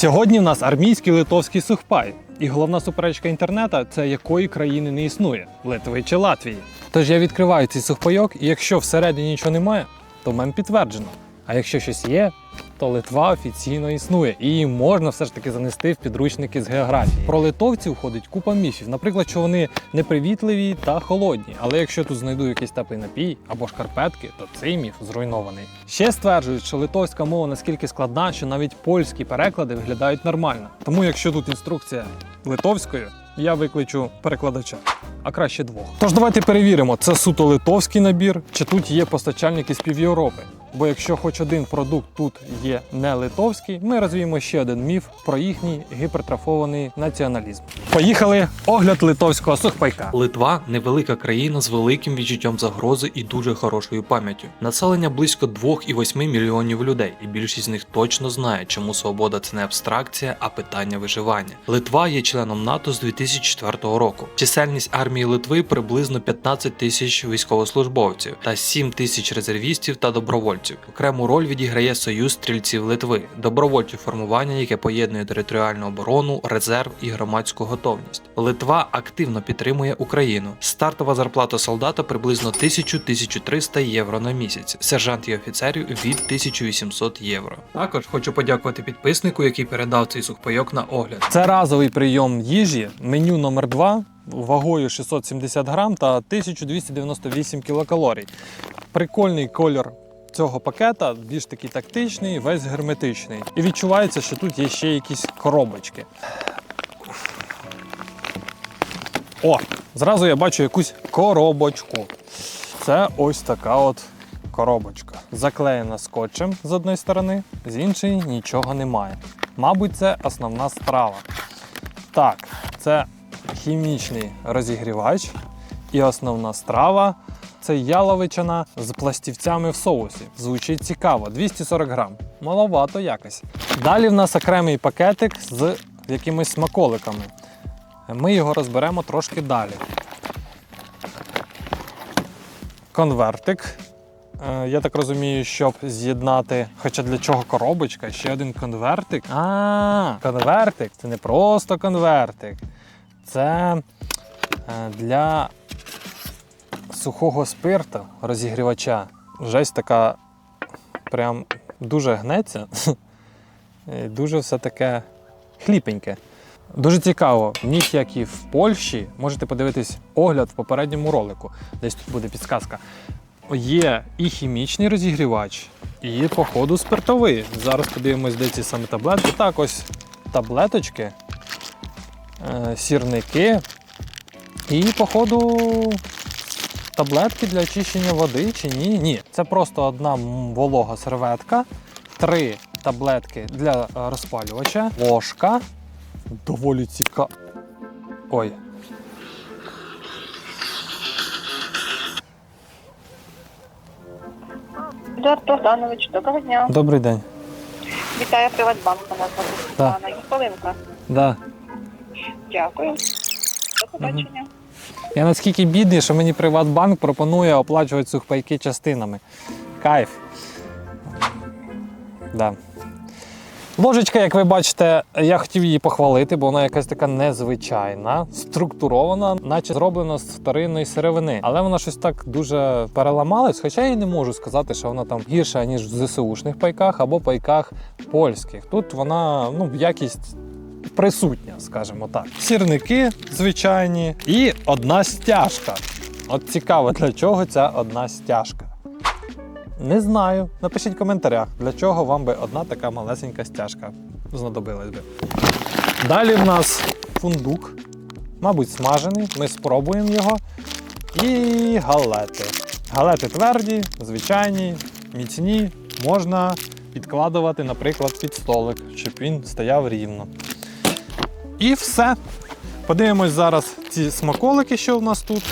Сьогодні в нас армійський литовський сухпай. І головна суперечка інтернету – це якої країни не існує – Литви чи Латвії. Тож я відкриваю цей сухпайок, і якщо всередині нічого немає, то в мене підтверджено. А якщо щось є, то Литва офіційно існує, і її можна все ж таки занести в підручники з географії. Про литовців ходить купа міфів, наприклад, що вони непривітливі та холодні. Але якщо тут знайду якийсь теплий напій або шкарпетки, то цей міф зруйнований. Ще стверджують, що литовська мова настільки складна, що навіть польські переклади виглядають нормально. Тому якщо тут інструкція литовською, я викличу перекладача, а краще двох. Тож давайте перевіримо, це суто литовський набір, чи тут є постачальники з півєвропи. Бо якщо хоч один продукт тут є не литовський, ми розвіємо ще один міф про їхній гіпертрофований націоналізм. Поїхали! Огляд литовського сухпайка. Литва – невелика країна з великим відчуттям загрози і дуже хорошою пам'яттю. Населення близько 2,8 мільйонів людей, і більшість з них точно знає, чому свобода – це не абстракція, а питання виживання. Литва є членом НАТО з 2004 року. Чисельність армії Литви приблизно 15 тисяч військовослужбовців та 7 тисяч резервістів та добровольців. Окрему роль відіграє Союз стрільців Литви – добровольче формування, яке поєднує територіальну оборону, резерв і громадську готовність. Литва активно підтримує Україну. Стартова зарплата солдата приблизно 1000-1300 євро на місяць, сержант і офіцерів від 1800 євро. Також хочу подякувати підписнику, який передав цей сухпайок на огляд. Це разовий прийом їжі, меню номер 2, вагою 670 грам та 1298 кілокалорій. Прикольний кольор цього пакета, більш такий тактичний, весь герметичний. І відчувається, що тут є ще якісь коробочки. О, зразу я бачу якусь коробочку. Це ось така от коробочка. Заклеєна скотчем з одної сторони, з іншої нічого немає. Мабуть, це основна страва. Так, це хімічний розігрівач і основна страва. Це яловичина з пластівцями в соусі. Звучить цікаво. 240 грам. Маловато якось. Далі в нас окремий пакетик з якимись смаколиками. Ми його розберемо трошки далі. Конвертик. Я так розумію, щоб з'єднати, хоча для чого коробочка, ще один конвертик. Конвертик. Це не просто конвертик. Це для сухого спирту, розігрівача. Жесть така прям дуже гнеться. І дуже все таке хліпеньке. Дуже цікаво, в них, як і в Польщі, можете подивитись огляд в попередньому ролику, десь тут буде підсказка. Є і хімічний розігрівач, і, походу, спиртовий. Зараз подивимось, де ці саме таблетки. Так, ось таблеточки, сірники і, походу, таблетки для очищення води чи ні? Ні. Це просто одна волога серветка, 3 таблетки для розпалювача, ложка. Доволі цікаво. Ой. Едуард Богданович, доброго дня. Добрий день. Вітаю Приватбанк, мене звати Так. Світлана. Є хвилинка. Да. Дякую. До побачення. Я наскільки бідний, що мені Приватбанк пропонує оплачувати сухпайки частинами. Кайф. Да. Ложечка, як ви бачите, я хотів її похвалити, бо вона якась така незвичайна, структурована, наче зроблена з вторинної сировини. Але вона щось так дуже переламалась, хоча я і не можу сказати, що вона там гірша, ніж в ЗСУшних пайках або пайках польських. Тут вона, якість присутня, скажімо так. Сірники звичайні і одна стяжка. От цікаво, для чого ця одна стяжка. Не знаю. Напишіть в коментарях, для чого вам би одна така малесенька стяжка знадобилась би. Далі в нас фундук. Мабуть, смажений. Ми спробуємо його. І галети. Галети тверді, звичайні, міцні. Можна підкладувати, наприклад, під столик, щоб він стояв рівно. І все. Подивимось зараз ці смаколики, що в нас тут.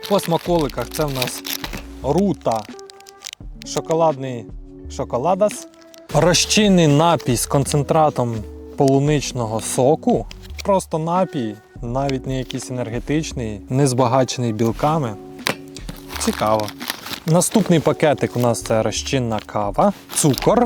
По смаколиках це в нас рута. Шоколадний шоколадас. Розчинний напій з концентратом полуничного соку. Просто напій, навіть не якийсь енергетичний, не збагачений білками. Цікаво. Наступний пакетик у нас це розчинна кава, цукор,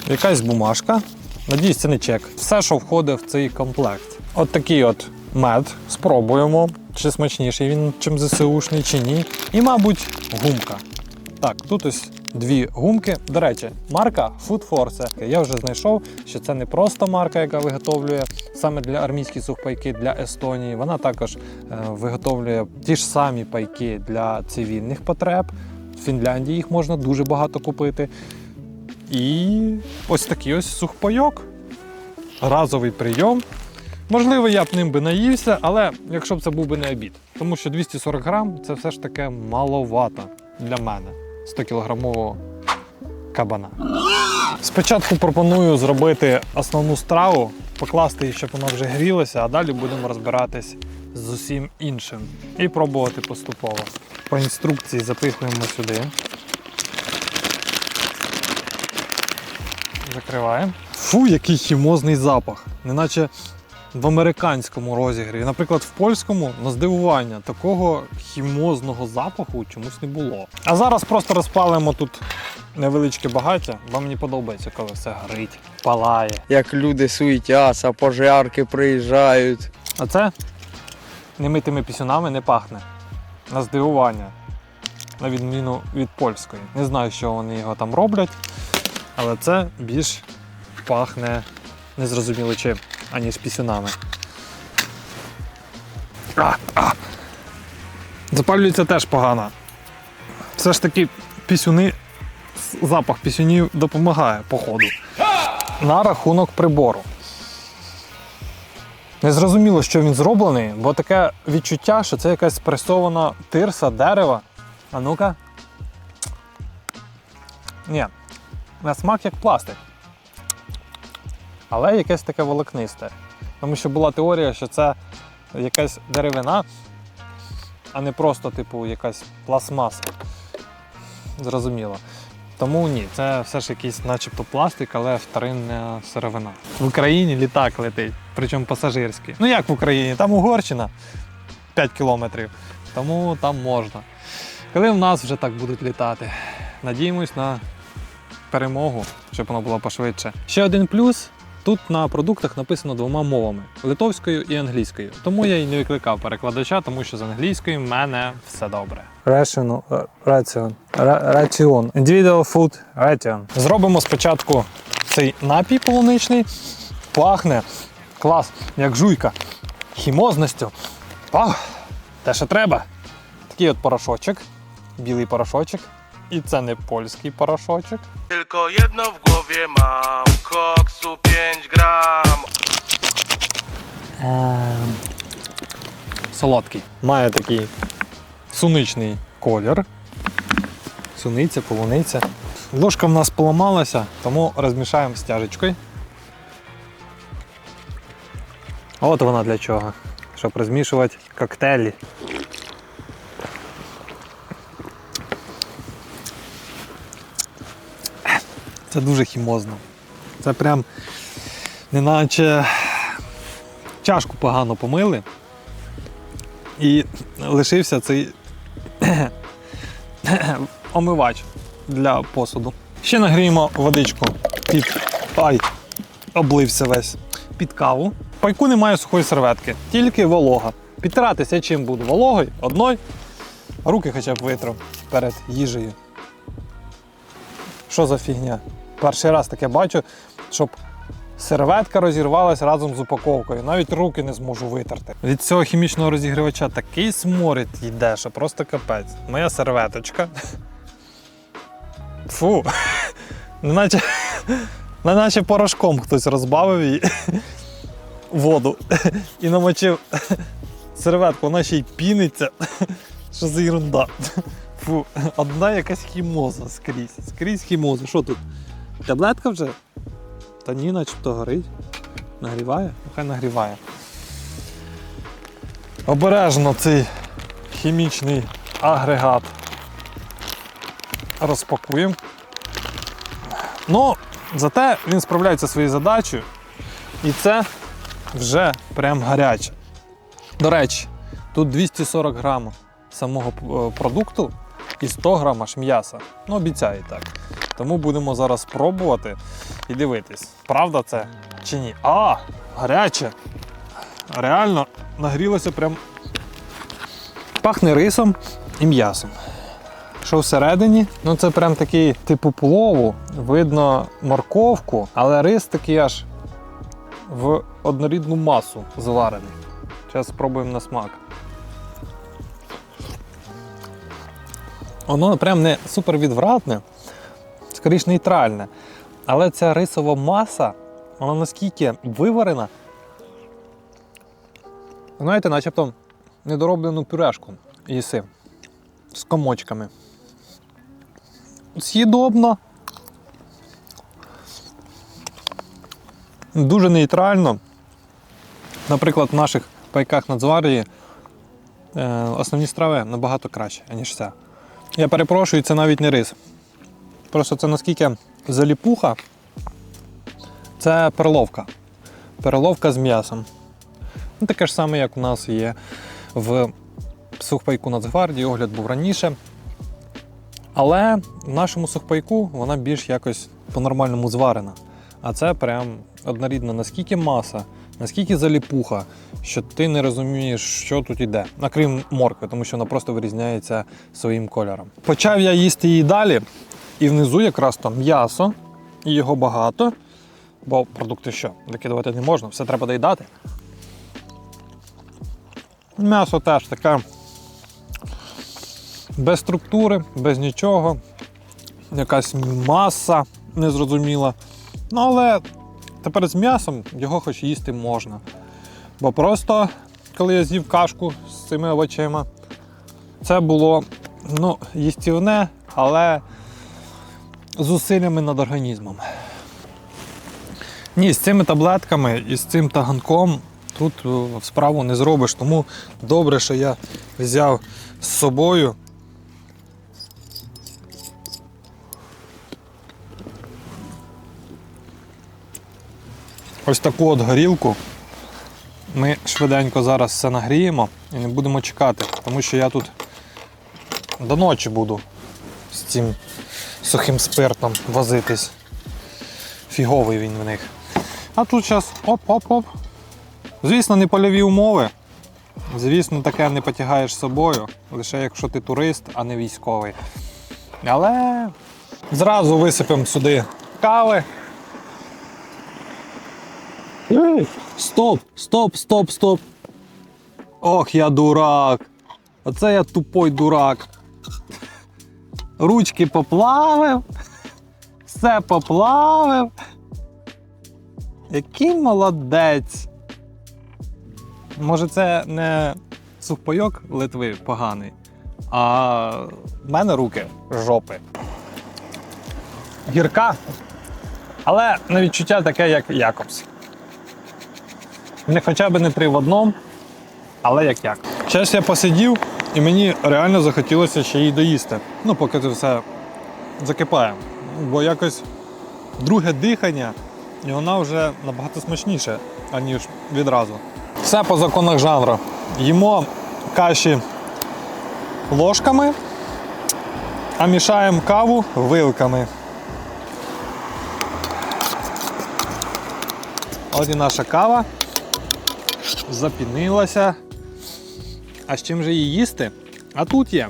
якась бумажка. Надіюсь, це не чек. Все, що входить в цей комплект. От такий от мед. Спробуємо, чи смачніший він, чим ЗСУшний, чи ні. І, мабуть, гумка. Так, тут ось дві гумки. До речі, марка Food Force. Я вже знайшов, що це не просто марка, яка виготовлює саме для армійських сухпайки для Естонії. Вона також виготовлює ті ж самі пайки для цивільних потреб. В Фінляндії їх можна дуже багато купити. І ось такий ось сухпайок. Разовий прийом. Можливо, я б ним би наївся, але якщо б це був би не обід. Тому що 240 грам – це все ж таки маловато для мене. 100-кілограмового кабана. Спочатку пропоную зробити основну страву, покласти її, щоб вона вже грілася, а далі будемо розбиратись з усім іншим. І пробувати поступово. По інструкції запихуємо сюди. Закриваємо. Фу, який хімозний запах. Неначе в американському розігріві. Наприклад, в польському, на здивування, такого хімозного запаху чомусь не було. А зараз просто розпалимо тут невеличке багаття, бо мені подобається, коли все горить, палає. Як люди суетяться, пожарки приїжджають. А це немитими пісюнами не пахне. На здивування. На відміну від польської. Не знаю, що вони його там роблять, але це більш пахне незрозуміло чим, аніж пісюнами. Запалюється теж погано. Все ж таки пісюни, запах пісюнів допомагає по ходу. На рахунок прибору. Незрозуміло, що він зроблений, бо таке відчуття, що це якась спресована тирса, дерева. А ну-ка. Ні, на смак як пластик. Але якесь таке волокнисте. Тому що була теорія, що це якась деревина, а не просто, типу, якась пластмаса. Зрозуміло. Тому ні, це все ж якийсь начебто пластик, але вторинна сировина. В Україні літак летить, причому пасажирський. Ну як в Україні? Там Угорщина 5 кілометрів, тому там можна. Коли в нас вже так будуть літати? Надіємось на перемогу, щоб воно було пошвидше. Ще один плюс. Тут на продуктах написано двома мовами – литовською і англійською. Тому я і не викликав перекладача, тому що з англійською в мене все добре. Ration. Individual food ration. Зробимо спочатку цей напій полуничний. Пахне. Клас, як жуйка. Хімозністю. Те, що треба. Такий от порошочок. Білий порошочок. I ceny polski poрошочок. Tylko jedno w głowie mam, koksu 5 gram. Солодкий. Має такий суничний колір. Суниця, полуниця. Ложка в нас поламалася, тому розмішаємо стяжечкою. От вона для чого. Щоб розмішувати коктейлі. Це дуже хімозно. Це прям неначе чашку погано помили і лишився цей омивач для посуду. Ще нагріємо водичку під... облився весь. Під каву. В пайку немає сухої серветки, тільки волога. Підтиратися чим буду? Вологою? Одною? Руки хоча б витру перед їжею. Що за фігня? Перший раз таке бачу, щоб серветка розірвалась разом з упаковкою. Навіть руки не зможу витерти. Від цього хімічного розігрівача такий сморід йде, що просто капець. Моя серветочка. Фу. Неначе порошком хтось розбавив її воду і намочив серветку, вона ще й піниться. Що за ерунда. Фу, одна якась хімоза скрізь. Скрізь хімоза. Що тут? Таблетка вже? Та ні, начебто горить. Нагріває? Нехай нагріває. Обережно цей хімічний агрегат розпакуємо. Ну, зате він справляється зі своєю задачею. І це вже прям гаряче. До речі, тут 240 грамів самого продукту і 100 грам аж м'яса. Ну, обіцяю так. Тому будемо зараз пробувати і дивитись, правда це чи ні. А, гаряче! Реально нагрілося прям. Пахне рисом і м'ясом. Що всередині? Ну це прям такий типу плову, видно морковку, але рис такий аж в однорідну масу зварений. Зараз спробуємо на смак. Воно прям не супер відвратне, скоріш нейтральне. Але ця рисова маса, вона наскільки виварена, знаєте, начебто недороблену пюрешку їси з комочками. З'їдобно. Дуже нейтрально. Наприклад, в наших пайках Нацгвардії основні страви набагато краще, ніж це. Я перепрошую, це навіть не рис. Просто це наскільки заліпуха, це перловка. Перловка з м'ясом. Ну, таке ж саме, як у нас є в сухпайку Нацгвардії, огляд був раніше. Але в нашому сухпайку вона більш якось по-нормальному зварена. А це прям однорідно, наскільки маса, наскільки заліпуха, що ти не розумієш, що тут іде. Окрім моркви, тому що вона просто вирізняється своїм кольором. Почав я їсти її далі, і внизу якраз там м'ясо, і його багато. Бо продукти що? Викидувати не можна, все треба доїдати. М'ясо теж таке без структури, без нічого. Якась маса незрозуміла. Ну, але тепер з м'ясом його хоч їсти можна. Бо просто, коли я з'їв кашку з цими овочима, це було, ну, їстівне, але з зусиллями над організмом. Ні, з цими таблетками і з цим таганком тут справу не зробиш, тому добре, що я взяв з собою. Ось таку от горілку. Ми швиденько зараз все нагріємо і не будемо чекати, тому що я тут до ночі буду з цим сухим спиртом возитись. Фіговий він в них. А тут зараз оп-оп-оп. Звісно, не польові умови. Звісно, таке не потягаєш з собою, лише якщо ти турист, а не військовий. Але зразу висипемо сюди кави. Стоп, стоп, стоп, стоп. Ох, я дурак. Оце я тупой дурак. Ручки поплавив. Все поплавив. Який молодець. Може, це не сухпайок Литви поганий, а в мене руки жопи. Гірка, але на відчуття таке, як Якобс. Не хоча б не 3 в одному, але як. Зараз я посидів, і мені реально захотілося ще її доїсти. Ну, поки це все закипає. Бо якось друге дихання, і вона вже набагато смачніша, аніж відразу. Все по законах жанру. Їмо каші ложками, а мішаємо каву вилками. От і наша кава запінилася. А з чим же її їсти? А тут є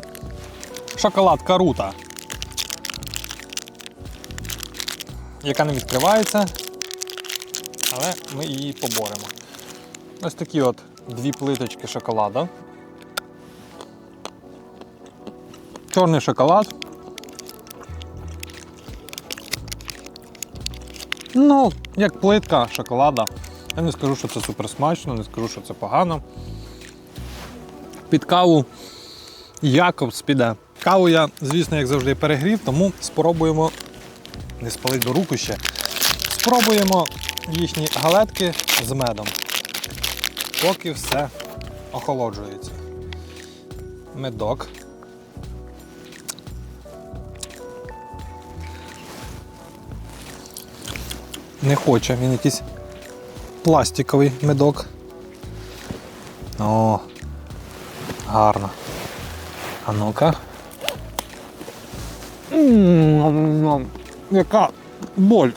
шоколад Карута, яка не відкривається, але ми її поборемо. Ось такі от 2 плиточки шоколада. Чорний шоколад. Ну, як плитка шоколада. Я не скажу, що це супер смачно, не скажу, що це погано. Під каву Якобс піде. Каву я, звісно, як завжди перегрів, тому спробуємо, не спалить до руку ще, спробуємо їхні галетки з медом, поки все охолоджується. Медок. Не хоче, він якийсь пластиковий медок. О, гарно. А ну-ка. яка боль.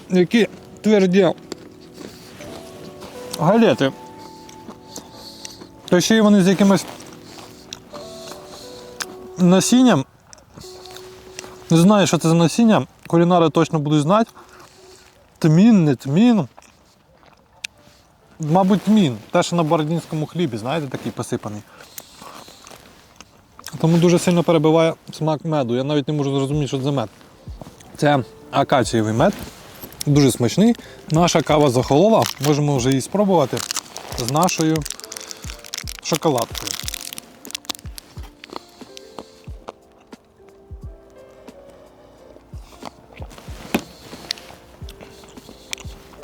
Які тверді галети. Та ще й вони з якимось насінням. Не знаю, що це за насіння. Кулінари точно будуть знати. Тмін, не тмін. Мабуть, тмін. Те, що на бородінському хлібі, знаєте, такий посипаний. Тому дуже сильно перебиває смак меду. Я навіть не можу зрозуміти, що це за мед. Це акацієвий мед. Дуже смачний. Наша кава захолола. Можемо вже її спробувати з нашою шоколадкою.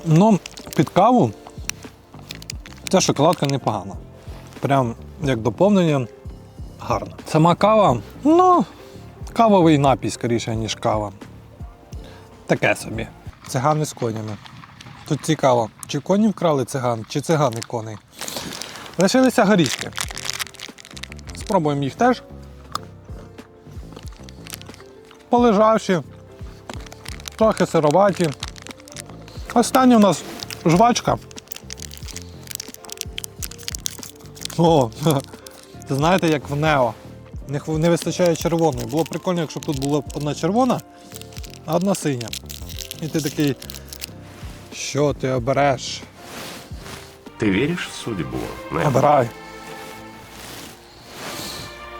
Ну, під каву ця шоколадка непогана. Прям як доповнення гарно. Сама кава, ну, кавовий напій скоріше, ніж кава. Таке собі. Цигани з конями. Тут цікаво, чи коні вкрали циган, чи цигани коней. Лишилися горішки. Спробуємо їх теж. Полежавши, трохи сироваті. Остання у нас жвачка. О, це знаєте, як в Нео. Не вистачає червоної. Було б прикольно, якщо б тут була одна червона, а одна синя. І ти такий, що ти обереш? Ты веришь в судьбу? Нэм? Обирай.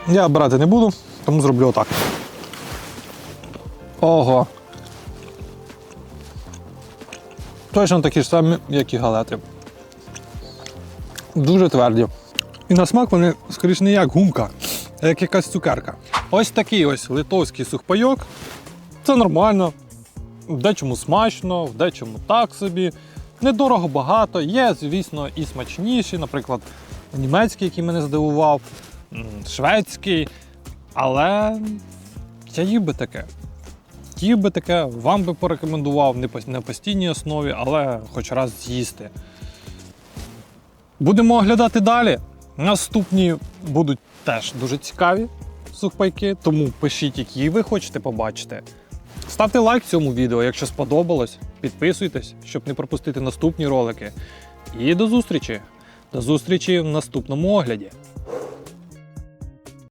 Я обирати не буду, тому зроблю отак. Ого. Точно такі ж самі, як і галети. Дуже тверді. І на смак вони, скоріш, не як гумка, а як якась цукерка. Ось такий ось литовський сухпайок. Це нормально. В дечому смачно, в дечому так собі. Недорого багато. Є, звісно, і смачніші, наприклад, німецький, який мене здивував, шведський. Але я їв би таке. Їв би таке, вам би порекомендував, не на постійній основі, але хоч раз з'їсти. Будемо оглядати далі. Наступні будуть теж дуже цікаві сухпайки, тому пишіть, які ви хочете побачити. Ставте лайк цьому відео, якщо сподобалось. Підписуйтесь, щоб не пропустити наступні ролики. І до зустрічі! До зустрічі в наступному огляді.